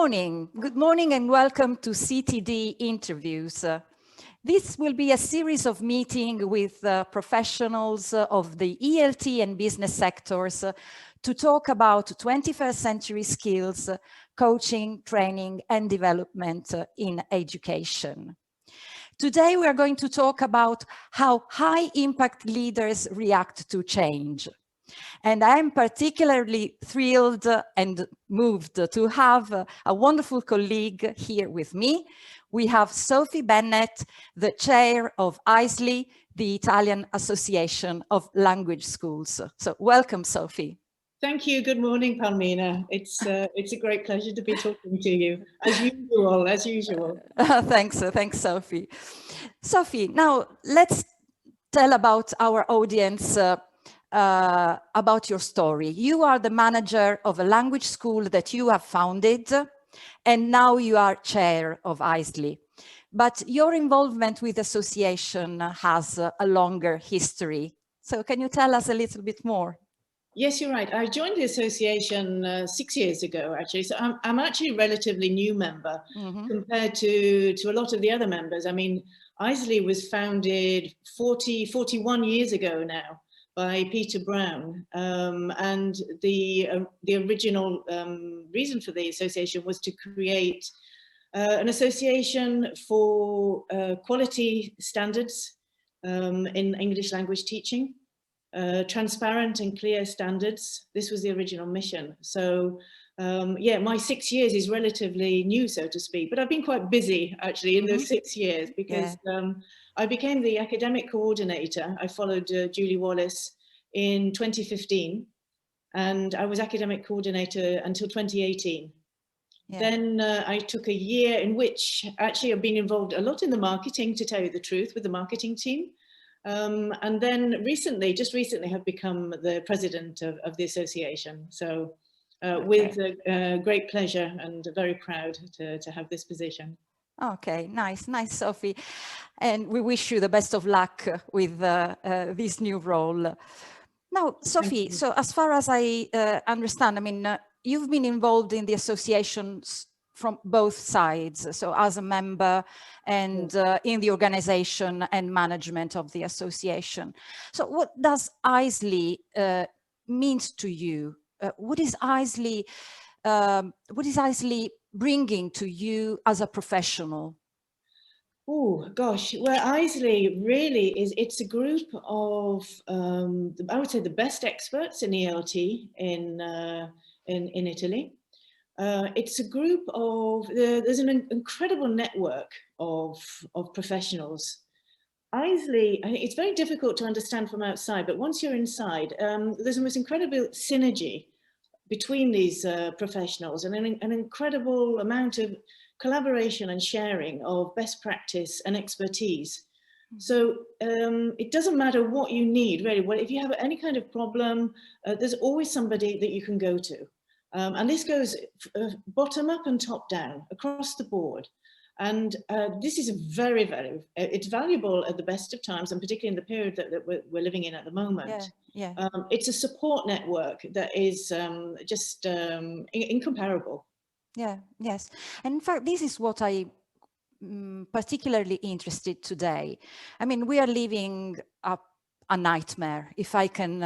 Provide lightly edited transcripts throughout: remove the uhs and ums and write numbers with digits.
Good morning and welcome to CTD interviews. This will be a series of meetings with professionals of the ELT and business sectors to talk about 21st century skills, coaching, training and development in education. Today we are going to talk about how high impact leaders react to change. And I'm particularly thrilled and moved to have a wonderful colleague here with me. We have Sophie Bennett, the chair of AISLi, the Italian Association of Language Schools. So welcome, Sophie. Thank you. Good morning, Palmina. It's a great pleasure to be talking to you, as usual. Thanks, Sophie. Sophie, now let's tell about our audience about your story. You are the manager of a language school that you have founded, and now you are chair of AISLi. But your involvement with the association has a longer history. So can you tell us a little bit more? Yes, you're right. I joined the association 6 years ago, actually. So I'm actually a relatively new member compared to a lot of the other members. I mean, AISLi was founded 41 years ago now by Peter Brown, and the original reason for the association was to create an association for quality standards in English language teaching, transparent and clear standards. This was the original mission. So yeah, my 6 years is relatively new, so to speak, but I've been quite busy actually in those 6 years because I became the academic coordinator. I followed Julie Wallace in 2015, and I was academic coordinator until 2018. Yeah. Then I took a year in which actually I've been involved a lot in the marketing, to tell you the truth, with the marketing team. And then just recently have become the president of the association. So with great pleasure and very proud to have this position. Okay, nice, Sophie. And we wish you the best of luck with this new role. Now, Sophie, so as far as I understand, I mean, you've been involved in the associations from both sides, so as a member and in the organization and management of the association. So what does AISLi means to you? What is AISLi bringing to you as a professional? Oh gosh, well, AISLi really it's a group of I would say the best experts in ELT in Italy. It's a group of there's an incredible network of professionals. AISLi, I think it's very difficult to understand from outside, but once you're inside, there's a most incredible synergy between these professionals and an incredible amount of collaboration and sharing of best practice and expertise. So it doesn't matter what you need, really. Well, if you have any kind of problem, there's always somebody that you can go to. And this goes bottom up and top down across the board. And this is it's valuable at the best of times, and particularly in the period that we're living in at the moment. It's a support network that is just incomparable. Yeah, yes. And in fact, this is what I particularly interested today. I mean, we are living a nightmare, if I can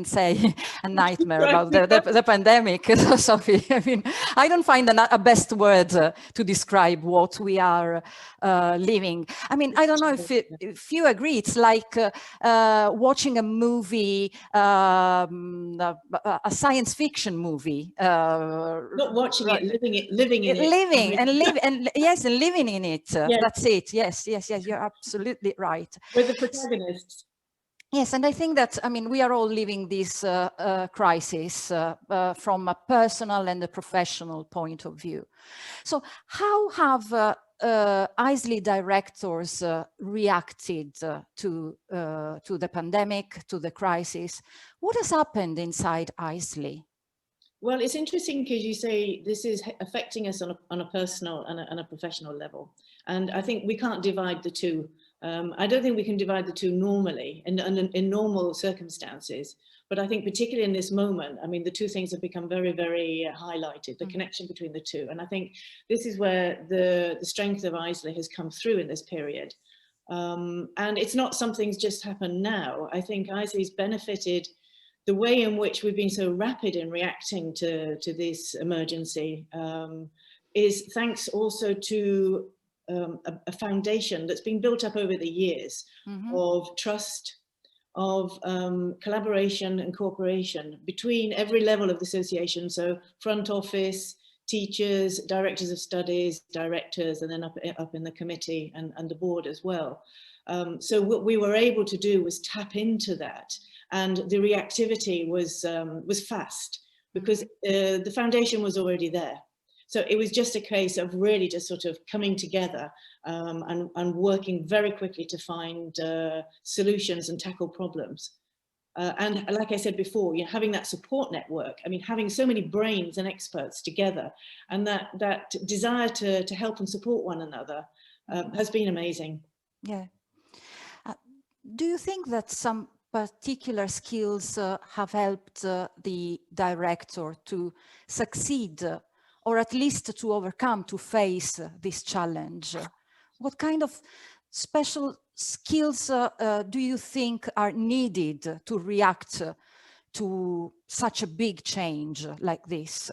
say a nightmare about the pandemic, Sophie. I mean, I don't find a best word to describe what we are living. I mean, I don't know if you agree. It's like watching a movie, a science fiction movie. Not watching it, living in it. Living in it. Yes. That's it. Yes, you're absolutely right. With the protagonists. Yes, and I think that, I mean, we are all living this crisis from a personal and a professional point of view. So how have AISLi directors reacted to the pandemic, to the crisis? What has happened inside AISLi? Well, it's interesting because you say this is affecting us on a personal and a professional level. And I think we can't divide the two I don't think we can divide the two normally in normal circumstances, but I think particularly in this moment, I mean, the two things have become very, very highlighted, the connection between the two. And I think this is where the strength of AISLi has come through in this period. And it's not something's just happened now. I think AISLi's benefited the way in which we've been so rapid in reacting to this emergency is thanks also to a foundation that's been built up over the years of trust, of collaboration and cooperation between every level of the association. So front office, teachers, directors of studies, directors, and then up in the committee and the board as well. So what we were able to do was tap into that, and the reactivity was fast because the foundation was already there. So it was just a case of really just sort of coming together and working very quickly to find solutions and tackle problems. And like I said before, you know, having that support network, I mean, having so many brains and experts together, and that desire to help and support one another has been amazing. Yeah. Do you think that some particular skills have helped the director to succeed, or at least to overcome, to face this challenge? What kind of special skills do you think are needed to react to such a big change like this?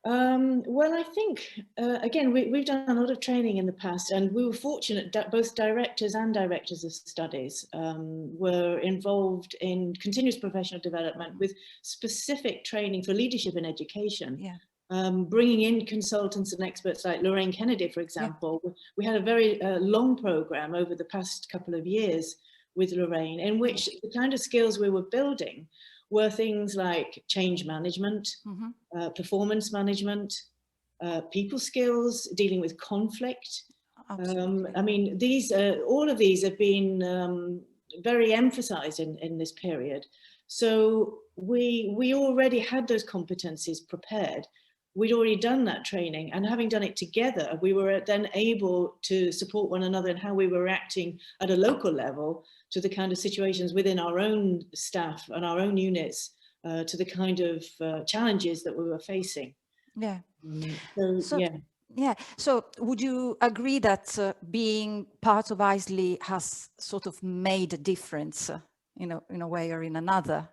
Well, I think, again, we've done a lot of training in the past, and we were fortunate that both directors and directors of studies were involved in continuous professional development with specific training for leadership in education. Yeah. Bringing in consultants and experts like Lorraine Kennedy, for example. Yeah. We had a very long program over the past couple of years with Lorraine, in which the kind of skills we were building were things like change management, performance management, people skills, dealing with conflict. I mean, all of these have been very emphasized in this period. So we already had those competencies prepared. We'd already done that training, and having done it together, we were then able to support one another in how we were reacting at a local level to the kind of situations within our own staff and our own units, to the kind of challenges that we were facing. Yeah. Yeah. So would you agree that being part of AISLi has sort of made a difference, in a way or in another?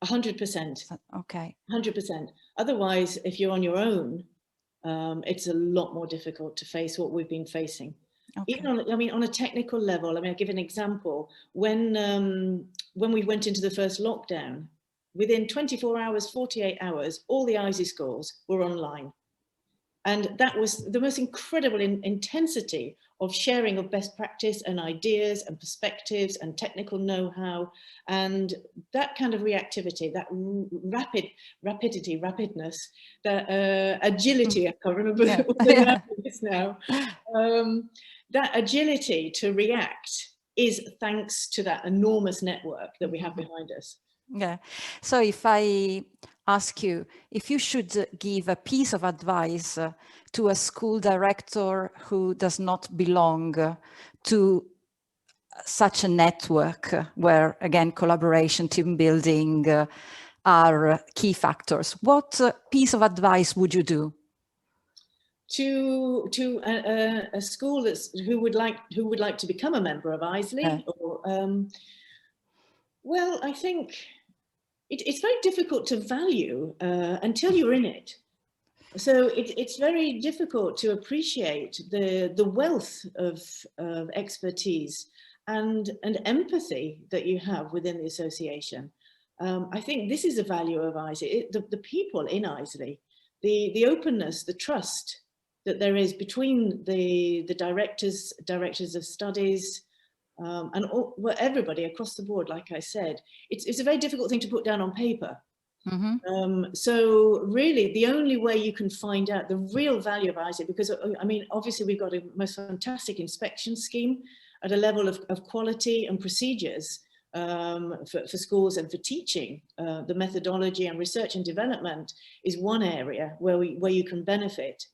100%. Okay. 100%. Otherwise, if you're on your own, it's a lot more difficult to face what we've been facing. Okay. Even on a technical level, I mean, I'll give an example. When we went into the first lockdown, within 24 hours, 48 hours, all the AISLi schools were online. And that was the most incredible intensity of sharing of best practice and ideas and perspectives and technical know-how, and that kind of reactivity, that rapidness, that agility, I can't remember what the name is now, that agility to react is thanks to that enormous network that we have behind us. Yeah. So if I ask you, if you should give a piece of advice to a school director who does not belong to such a network where, again, collaboration, team building are key factors, what piece of advice would you do? To a school who would like to become a member of AISLi? Well, I think it's very difficult to value until you're in it. So it's very difficult to appreciate the wealth of expertise and empathy that you have within the association. I think this is a value of AISLi, the people in AISLi, the openness, the trust that there is between the directors of studies, and everybody across the board. Like I said, it's a very difficult thing to put down on paper. So really the only way you can find out the real value of AISLi, because I mean, obviously we've got a most fantastic inspection scheme at a level of quality and procedures for schools and for teaching. The methodology and research and development is one area where you can benefit.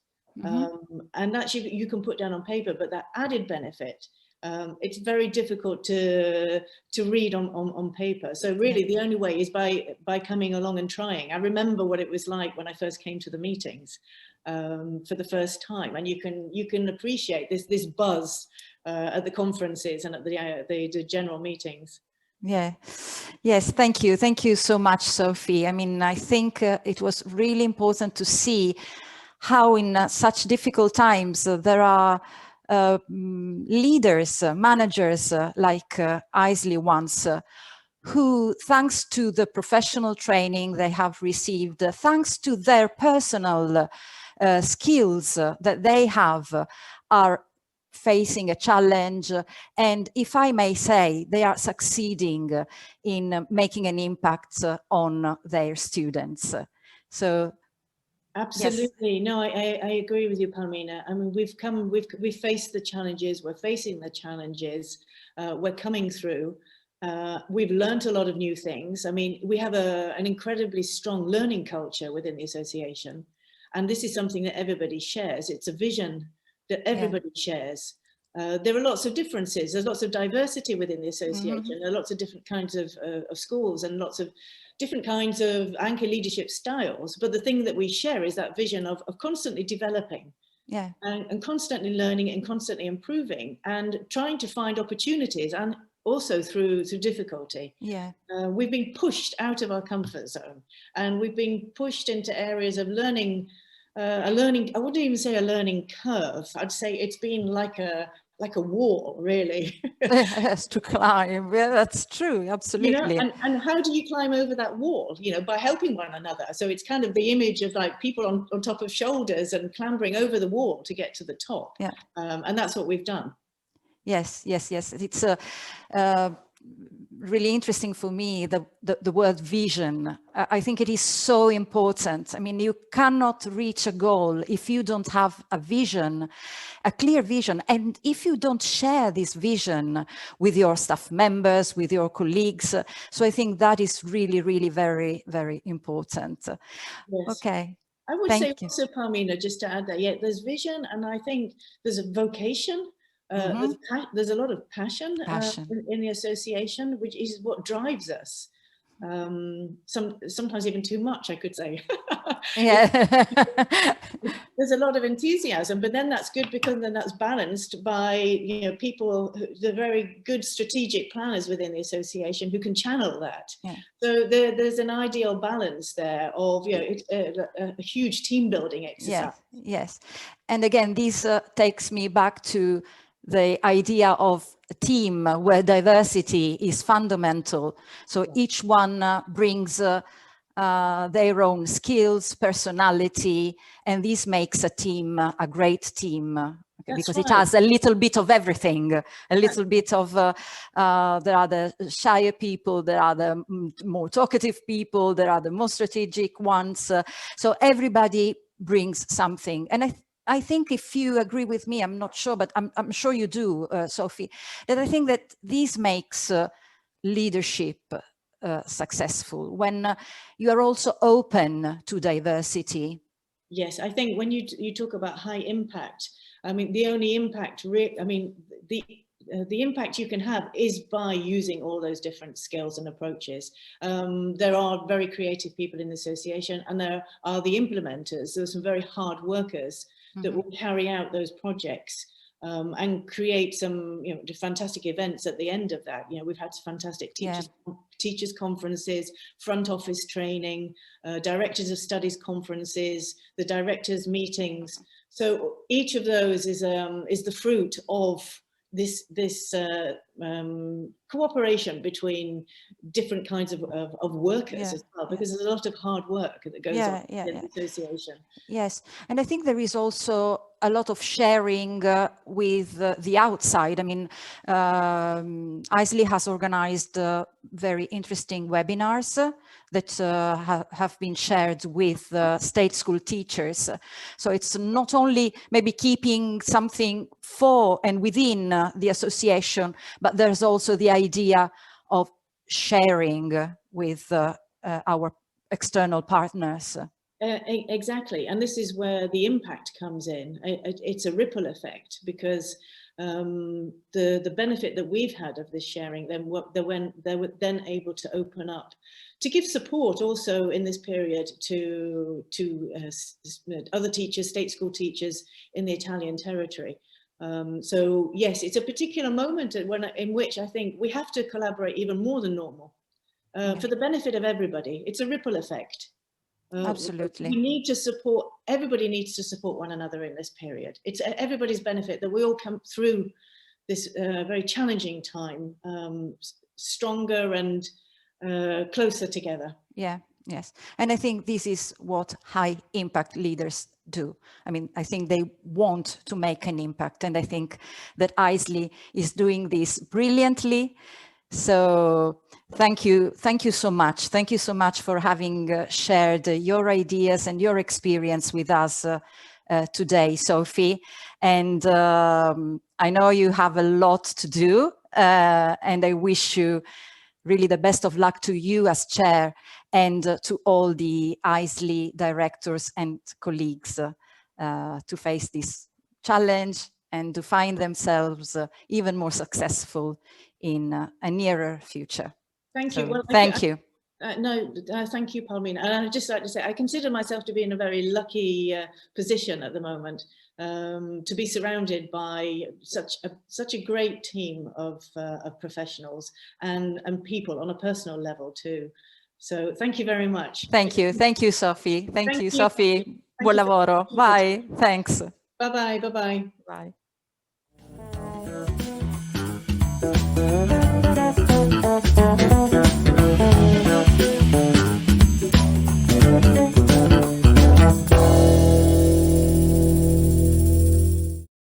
And that you can put down on paper, but that added benefit it's very difficult to read on paper. So really the only way is by coming along and trying. I remember what it was like when I first came to the meetings for the first time, and you can appreciate this buzz at the conferences and at the general meetings. Yeah. Yes, thank you. Thank you so much, Sophie. I mean, I think it was really important to see how in such difficult times there are leaders, managers like AISLi ones, who, thanks to the professional training they have received, thanks to their personal skills that they have, are facing a challenge, and if I may say, they are succeeding in making an impact on their students. So absolutely. yes. No, I agree with you, Palmina. I mean, we've faced the challenges, we're facing the challenges, we're coming through. We've learned a lot of new things. I mean, we have an incredibly strong learning culture within the association, and this is something that everybody shares. It's a vision that everybody shares. There are lots of differences. There's lots of diversity within the association. There are lots of different kinds of schools and lots of different kinds of anchor leadership styles. But the thing that we share is that vision of constantly developing, and constantly learning and constantly improving and trying to find opportunities, and also through difficulty. We've been pushed out of our comfort zone, and we've been pushed into areas of learning, I wouldn't even say a learning curve. I'd say it's been like a wall, really. Has to climb. Yeah, that's true. Absolutely. You know, and how do you climb over that wall? You know, by helping one another. So it's kind of the image of like people on top of shoulders and clambering over the wall to get to the top. And that's what we've done. Yes, yes, yes. It's really interesting for me, the word vision. I think it is so important. I mean, you cannot reach a goal if you don't have a vision, a clear vision. And if you don't share this vision with your staff members, with your colleagues. So I think that is really, really very, very important. Yes. Okay. I would say also, Palmina, just to add that, yeah, there's vision, and I think there's a vocation. There's a lot of passion. In the association, which is what drives us. Sometimes even too much, I could say. Yeah. There's a lot of enthusiasm, but then that's good because then that's balanced by, you know, people, the very good strategic planners within the association who can channel that. So there's an ideal balance there of, you know, a huge team building exercise. Yes. And again, this takes me back to the idea of a team where diversity is fundamental. So each one brings their own skills, personality, and this makes a team a great team. Because it has a little bit of everything, a little bit of, there are the shyer people, there are the more talkative people, there are the more strategic ones. So everybody brings something. And I think if you agree with me, I'm not sure, but I'm sure you do, Sophie, that I think that this makes leadership successful when you are also open to diversity. Yes, I think when you talk about high impact, I mean, the only impact, the impact you can have is by using all those different skills and approaches. There are very creative people in the association, and there are the implementers. There's some very hard workers that will carry out those projects and create some, you know, fantastic events at the end of that. You know, we've had fantastic teachers conferences, front office training, directors of studies conferences, the directors meetings. So each of those is the fruit of this cooperation between different kinds of workers as well, because there's a lot of hard work that goes on in the association. Yes, and I think there is also a lot of sharing with the outside. I mean, AISLi has organized very interesting webinars that have been shared with state school teachers. So it's not only maybe keeping something for and within the association, but there's also the idea of sharing with our external partners. Exactly, and this is where the impact comes in. It's a ripple effect, because the benefit that we've had of this sharing, then they were then able to open up to give support also in this period to other teachers, state school teachers in the Italian territory. So yes, it's a particular moment in which I think we have to collaborate even more than normal for the benefit of everybody. It's a ripple effect. Absolutely. We need to support, everybody needs to support one another in this period. It's everybody's benefit that we all come through this very challenging time stronger and closer together. Yeah, yes. And I think this is what high impact leaders do. I mean, I think they want to make an impact, and I think that AISLi is doing this brilliantly. So thank you so much. Thank you so much for having shared your ideas and your experience with us today, Sophie. And I know you have a lot to do, and I wish you really the best of luck to you as chair and to all the AISLi directors and colleagues to face this challenge and to find themselves even more successful in a nearer future. Thank you. Well, thank you. Thank you, Palmina. And I'd just like to say, I consider myself to be in a very lucky position at the moment, to be surrounded by such a great team of professionals and people on a personal level too. So thank you very much. Thank you, Sophie. Thank you, Sophie. Buon lavoro. Bye. Thanks. Bye bye. Bye.